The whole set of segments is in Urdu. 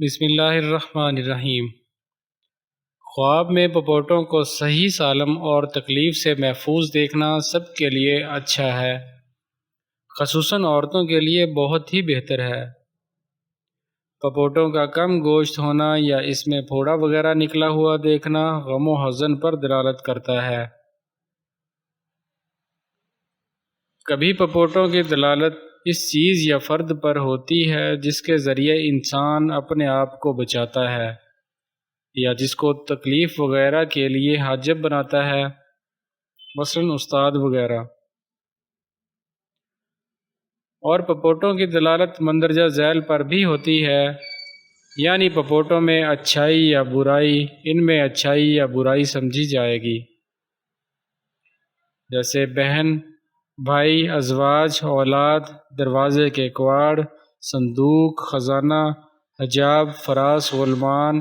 بسم اللہ الرحمن الرحیم۔ خواب میں پپوٹوں کو صحیح سالم اور تکلیف سے محفوظ دیکھنا سب کے لیے اچھا ہے، خصوصاً عورتوں کے لیے بہت ہی بہتر ہے۔ پپوٹوں کا کم گوشت ہونا یا اس میں پھوڑا وغیرہ نکلا ہوا دیکھنا غم و حزن پر دلالت کرتا ہے۔ کبھی پپوٹوں کی دلالت اس چیز یا فرد پر ہوتی ہے جس کے ذریعے انسان اپنے آپ کو بچاتا ہے یا جس کو تکلیف وغیرہ کے لیے حاجب بناتا ہے، مثلاً استاد وغیرہ۔ اور پپوٹوں کی دلالت مندرجہ ذیل پر بھی ہوتی ہے، یعنی پپوٹوں میں اچھائی یا برائی، ان میں اچھائی یا برائی سمجھی جائے گی، جیسے بہن، بھائی، ازواج، اولاد، دروازے کے کواڑ، صندوق، خزانہ، حجاب، فراش، غلمان،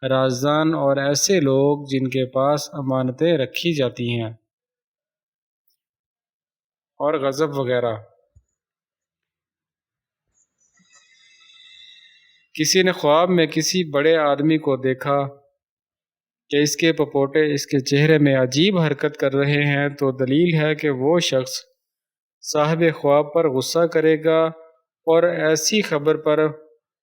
رازدان اور ایسے لوگ جن کے پاس امانتیں رکھی جاتی ہیں، اور غضب وغیرہ۔ کسی نے خواب میں کسی بڑے آدمی کو دیکھا کہ اس کے پپوٹے اس کے چہرے میں عجیب حرکت کر رہے ہیں، تو دلیل ہے کہ وہ شخص صاحب خواب پر غصہ کرے گا، اور ایسی خبر پر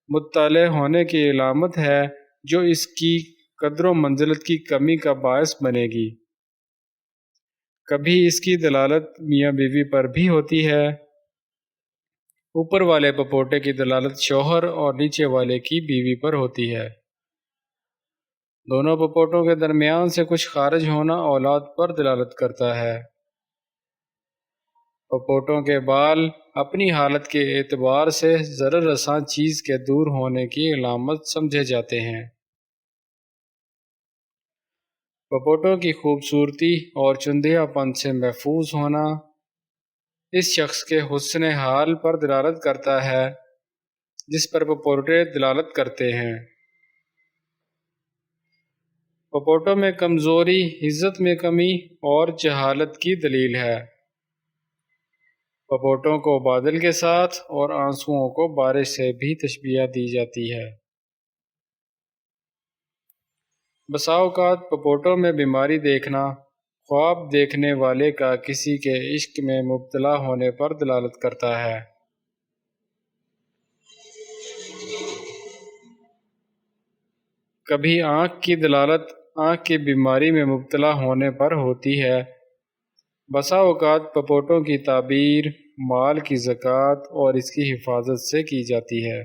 مطلع ہونے کی علامت ہے جو اس کی قدر و منزلت کی کمی کا باعث بنے گی۔ کبھی اس کی دلالت میاں بیوی پر بھی ہوتی ہے۔ اوپر والے پپوٹے کی دلالت شوہر اور نیچے والے کی بیوی پر ہوتی ہے۔ دونوں پپوٹوں کے درمیان سے کچھ خارج ہونا اولاد پر دلالت کرتا ہے۔ پپوٹوں کے بال اپنی حالت کے اعتبار سے ضرر رساں چیز کے دور ہونے کی علامت سمجھے جاتے ہیں۔ پپوٹوں کی خوبصورتی اور چندیا پن سے محفوظ ہونا اس شخص کے حسن حال پر دلالت کرتا ہے جس پر پپوٹے دلالت کرتے ہیں۔ پپوٹوں میں کمزوری عزت میں کمی اور جہالت کی دلیل ہے۔ پپوٹوں کو بادل کے ساتھ اور آنسوؤں کو بارش سے بھی تشبیہ دی جاتی ہے۔ بسا اوقات پپوٹوں میں بیماری دیکھنا خواب دیکھنے والے کا کسی کے عشق میں مبتلا ہونے پر دلالت کرتا ہے۔ کبھی آنکھ کی دلالت آنکھ کی بیماری میں مبتلا ہونے پر ہوتی ہے۔ بسا اوقات پپوٹوں کی تعبیر مال کی زکوٰۃ اور اس کی حفاظت سے کی جاتی ہے۔